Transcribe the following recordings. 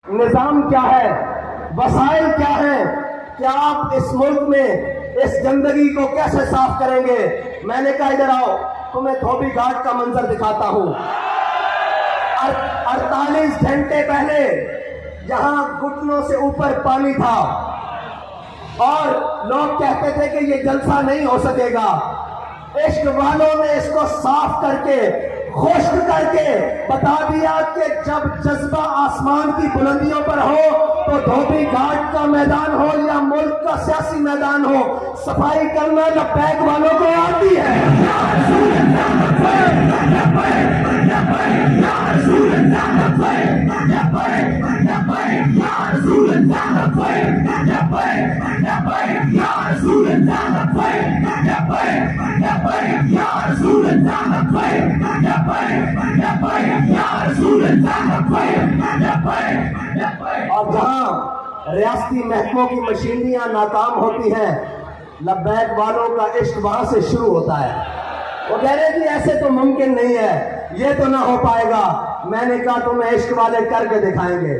نظام کیا ہے، وسائل کیا ہیں، کہ آپ اس ملک میں اس گندگی کو کیسے صاف کریں گے؟ میں نے کہا ادھر آؤ، تمہیں دھوبی گھاٹ کا منظر دکھاتا ہوں۔ 48 گھنٹے پہلے یہاں گھٹنوں سے اوپر پانی تھا اور لوگ کہتے تھے کہ یہ جلسہ نہیں ہو سکے گا۔ عشق والوں نے اس کو صاف کر کے، خشک کر کے بتا دیا کہ جب جذبہ آسمان کی بلندیوں پر ہو تو دھوبی گھاٹ کا میدان ہو یا ملک کا سیاسی میدان ہو، صفائی کرنا لبیک والوں کو آتی ہے۔ اور جہاں ریاستی محکموں کی مشینریاں ناکام ہوتی ہیں، لبیک والوں کا عشق وہاں سے شروع ہوتا ہے۔ وہ کہہ رہے کہ ایسے تو ممکن نہیں ہے، یہ تو نہ ہو پائے گا۔ میں نے کہا تمہیں عشق والے کر کے دکھائیں گے،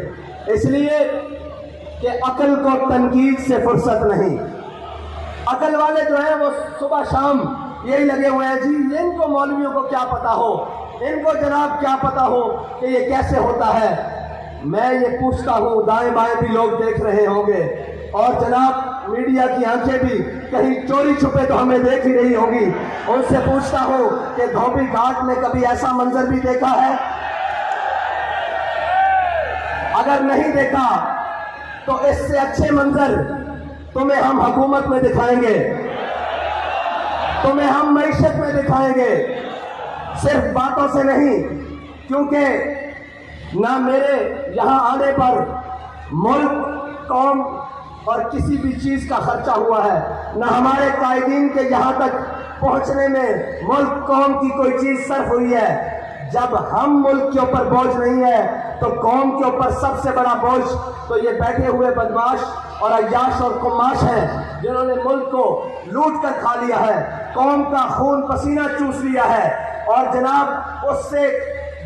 اس لیے کہ عقل کو تنقید سے فرصت نہیں۔ عقل والے جو ہیں وہ صبح شام یہی لگے ہوئے ہیں، جی ان کو مولویوں کو کیا پتا ہو، ان کو جناب کیا پتا ہو کہ یہ کیسے ہوتا ہے۔ میں یہ پوچھتا ہوں، دائیں بائیں بھی لوگ دیکھ رہے ہوں گے اور جناب میڈیا کی آنکھیں بھی کہیں چوری چھپے تو ہمیں دیکھ ہی رہی ہوگی، ان سے پوچھتا ہوں کہ دھوبی گھاٹ میں کبھی ایسا منظر بھی دیکھا ہے؟ اگر نہیں دیکھا تو اس سے اچھے منظر تمہیں ہم حکومت میں دکھائیں گے، تمہیں ہم معیشت میں دکھائیں گے، صرف باتوں سے نہیں، کیونکہ نہ میرے یہاں آنے پر ملک، قوم اور کسی بھی چیز کا خرچہ ہوا ہے، نہ ہمارے قائدین کے یہاں تک پہنچنے میں ملک، قوم کی کوئی چیز صرف ہوئی ہے۔ جب ہم ملک کے اوپر بوجھ نہیں ہے تو قوم کے اوپر سب سے بڑا بوجھ تو یہ بیٹھے ہوئے بدماش اور عیاش اور قماش ہیں، جنہوں نے ملک کو لوٹ کر کھا لیا ہے، قوم کا خون پسینہ چوس لیا ہے اور جناب اس سے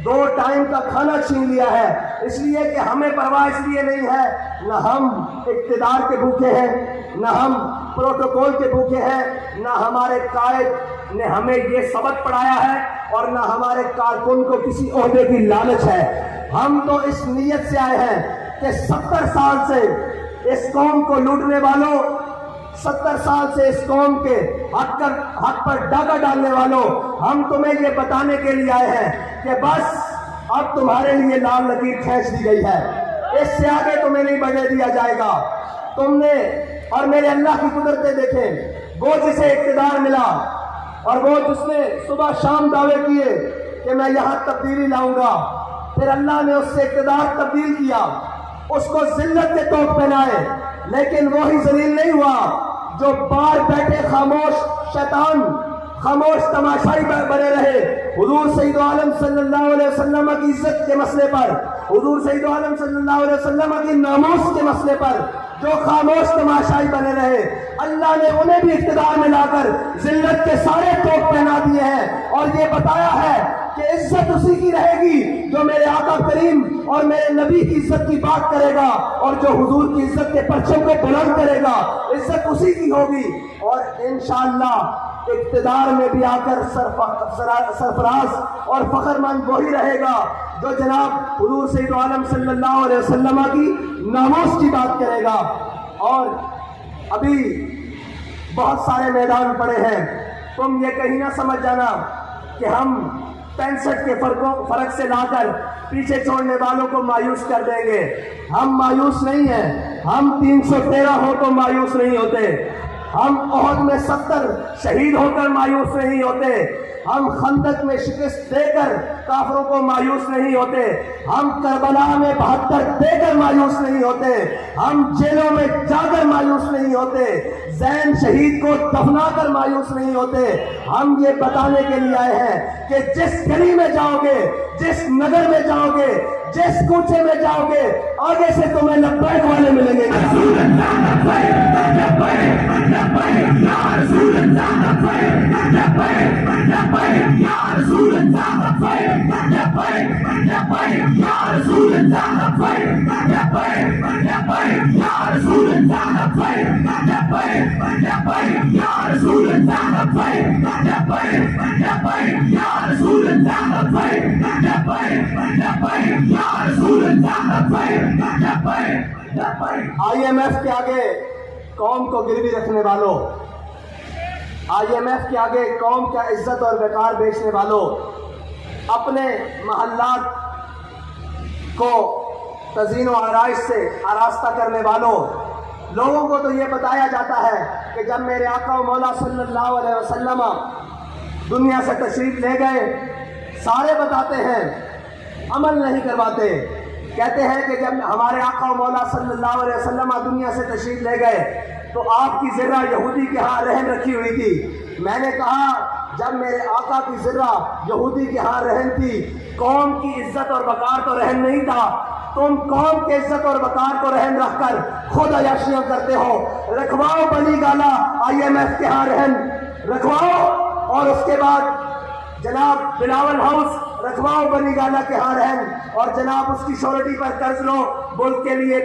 2 ٹائم کا کھانا چھین لیا ہے۔ اس لیے کہ ہمیں پرواہ اس لیے نہیں ہے، نہ ہم اقتدار کے بھوکے ہیں، نہ ہم پروٹوکول کے بھوکے ہیں، نہ ہمارے قائد نے ہمیں یہ سبق پڑھایا ہے اور نہ ہمارے کارکن کو کسی عہدے کی لالچ ہے۔ ہم تو اس نیت سے آئے ہیں کہ 70 سال سے اس قوم کو لوٹنے والوں، 70 سال سے اس قوم کے حق پر ڈاکہ ڈالنے والوں، ہم تمہیں یہ بتانے کے لیے آئے ہیں کہ بس اب تمہارے لیے لال لکیر کھینچ دی گئی ہے، اس سے آگے تمہیں نہیں بڑھنے دیا جائے گا۔ تم نے اور میرے اللہ کی قدرتیں دیکھیں، وہ جسے اقتدار ملا اور وہ جس نے صبح شام دعوے کیے کہ میں یہاں تبدیلی لاؤں گا، پھر اللہ نے اس سے اقتدار تبدیل کیا، اس کو ذلت کے طوق پہنائے، لیکن وہی ذلیل نہیں ہوا جو باہر بیٹھے خاموش شیطان، خاموش تماشائی بنے رہے۔ حضور سید عالم صلی اللہ علیہ وسلم کی عزت کے مسئلے پر، حضور سید عالم صلی اللہ علیہ وسلم کی ناموس کے مسئلے پر جو خاموش تماشائی بنے رہے، اللہ نے انہیں بھی اقتدار میں لا کر ذلت کے سارے طوق پہنا دیے ہیں اور یہ بتایا ہے کہ عزت اسی کی رہے گی جو میرے آقا کریم اور میرے نبی کی عزت کی بات کرے گا، اور جو حضور کی عزت کے پرچم کو بلند کرے گا عزت اسی کی ہوگی، اور انشاءاللہ اقتدار میں بھی آ کر سرفراز اور فخر مند وہی رہے گا جو جناب حضور سید عالم صلی اللہ علیہ وسلم کی ناموس کی بات کرے گا۔ اور ابھی بہت سارے میدان پڑے ہیں، تم یہ کہیں نہ سمجھ جانا کہ ہم 65 کے فرق سے لا کر پیچھے چھوڑنے والوں کو مایوس کر دیں گے۔ ہم مایوس نہیں ہیں، ہم 313 ہو تو مایوس نہیں ہوتے، ہم احد میں 70 شہید ہو کر مایوس نہیں ہوتے، ہم خندق میں شکست دے کر کافروں کو مایوس نہیں ہوتے، ہم کربلا میں 72 دے کر مایوس نہیں ہوتے، ہم جیلوں میں جا کر مایوس نہیں ہوتے، زین شہید کو دفنا کر مایوس نہیں ہوتے۔ ہم یہ بتانے کے لیے آئے ہیں کہ جس گلی میں جاؤ گے، جس نگر میں جاؤ گے، جس کوچے میں جاؤ گے، آگے سے تمہیں لبیک والے ملیں گے۔ IMF کے آگے قوم کو گروی رکھنے والوں، IMF کے آگے قوم کا عزت اور وقار بیچنے والوں، اپنے محلات کو تزئین و آرائش سے آراستہ کرنے والوں، لوگوں کو تو یہ بتایا جاتا ہے کہ جب میرے آقا و مولا صلی اللہ علیہ وسلم دنیا سے تشریف لے گئے، سارے بتاتے ہیں، عمل نہیں کرواتے، کہتے ہیں کہ جب ہمارے آقا و مولا صلی اللہ علیہ وسلم دنیا سے تشریف لے گئے تو آپ کی ذرہ یہودی کے ہاں رہن رکھی ہوئی تھی۔ میں نے کہا جب میرے آقا کی ذرہ یہودی کے ہاں رہن تھی، قوم کی عزت اور وقار تو رہن نہیں تھا، تم قوم کے عزت اور وقار کو رہن رکھ کر خود عیاشیاں کرتے ہو۔ رکھواؤ بنی گالا IMF کے ہاں رہن رکھواؤ، اور اس کے بعد جناب بلاول ہاؤس رکھواؤ بنی گالا کے ہاں رہن، اور جناب اس کی شورٹی پر قرض لو ملک کے لیے،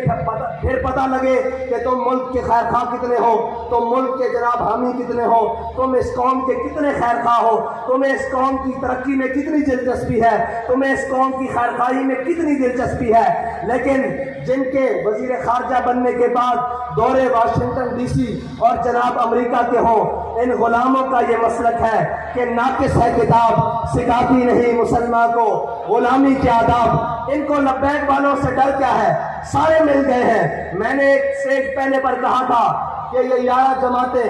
پھر پتہ لگے کہ تم ملک کے خیر خواہ کتنے ہو، تم ملک کے جناب حامی کتنے ہو، تم اس قوم کے کتنے خیر خواہ ہو، تمہیں اس قوم کی ترقی میں کتنی دلچسپی ہے، تمہیں اس قوم کی خیر خواہی میں کتنی دلچسپی ہے۔ لیکن جن کے وزیر خارجہ بننے کے بعد دورے واشنگٹن DC اور جناب امریکہ کے ہوں، ان غلاموں کا یہ مسلک ہے کہ ناقص ہے کتاب، سکھاتی نہیں مسلمان کو غلامی کے آداب۔ ان کو لبیک والوں سے ڈر کیا ہے، سارے مل گئے ہیں۔ میں نے ایک اسٹیج پہلے پر کہا تھا کہ یہ 11 جماعتیں،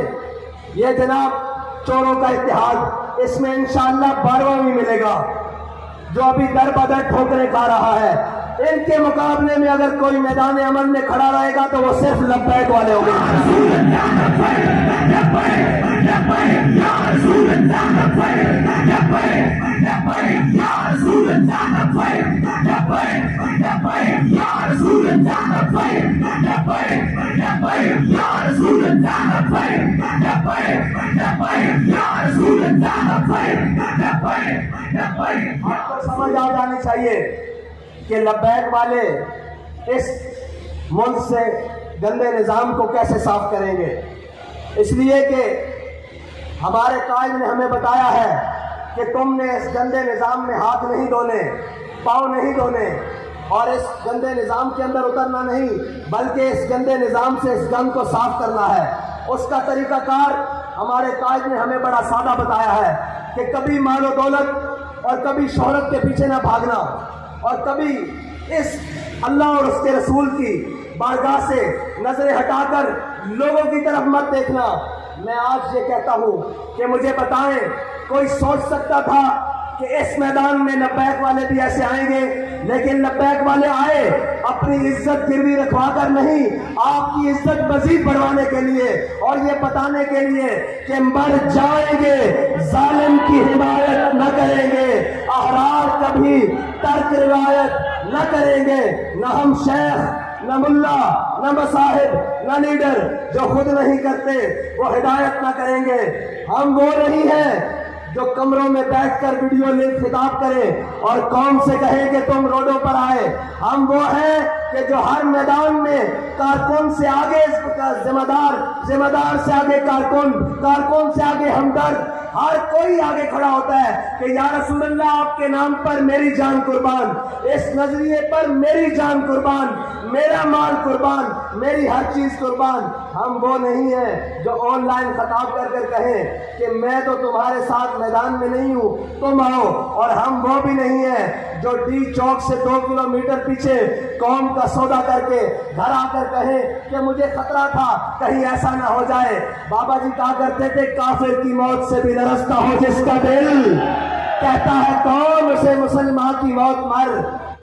یہ جناب چوروں کا اتحاد، اس میں انشاءاللہ 12واں بھی ملے گا، جو ابھی در بدر ٹھوکریں کھا رہا ہے۔ ان کے مقابلے میں اگر کوئی میدان عمل میں کھڑا رہے گا تو وہ صرف لبیک والے ہوں گے۔ آپ کو سمجھ آ جانی چاہیے کہ لبیک والے اس ملک سے گندے نظام کو کیسے صاف کریں گے، اس لیے کہ ہمارے قائد نے ہمیں بتایا ہے کہ تم نے اس گندے نظام میں ہاتھ نہیں دھونے، پاؤں نہیں دھونے، اور اس گندے نظام کے اندر اترنا نہیں، بلکہ اس گندے نظام سے اس گند کو صاف کرنا ہے۔ اس کا طریقہ کار ہمارے قائد نے ہمیں بڑا سادہ بتایا ہے کہ کبھی مال و دولت اور کبھی شہرت کے پیچھے نہ بھاگنا، اور کبھی اس اللہ اور اس کے رسول کی بارگاہ سے نظریں ہٹا کر لوگوں کی طرف مت دیکھنا۔ میں آج یہ کہتا ہوں کہ مجھے بتائیں، کوئی سوچ سکتا تھا کہ اس میدان میں لبیک والے بھی ایسے آئیں گے؟ لیکن لبیک والے آئے اپنی عزت گروی رکھوا کر نہیں، آپ کی عزت مزید بڑھوانے کے لیے، اور یہ بتانے کے لیے کہ مر جائیں گے، ظالم کی حمایت نہ کریں گے، احرار کبھی ترک روایت نہ کریں گے، نہ ہم شیخ، نہ ملا، نہ مصاحب، نہ لیڈر جو خود نہیں کرتے وہ ہدایت نہ کریں گے۔ ہم وہ نہیں ہیں جو کمروں میں بیٹھ کر ویڈیو لنک خطاب کریں اور قوم سے کہیں کہ تم روڈوں پر آئے۔ ہم وہ ہیں کہ جو ہر میدان میں کارکن سے آگے ذمہ دار سے آگے کارکن سے آگے ہمدرد، ہر کوئی آگے کھڑا ہوتا ہے کہ یا رسول اللہ آپ کے نام پر میری جان قربان، اس نظریے پر میری جان قربان، میرا مال قربان، میری ہر چیز قربان۔ ہم وہ نہیں ہیں جو آن لائن خطاب کر کر کہیں کہ میں تو تمہارے ساتھ میدان میں نہیں ہوں، تم آؤ، اور ہم وہ بھی نہیں ہیں جو ڈی چوک سے 2 کلومیٹر پیچھے قوم کا سودا کر کے گھر آ کر کہیں کہ مجھے خطرہ تھا کہیں ایسا نہ ہو جائے۔ بابا جی کہا کرتے تھے کافر کی موت سے بھی لرزتا ہو جس کا دل، کہتا ہے کون اسے مسلمان کی موت مر۔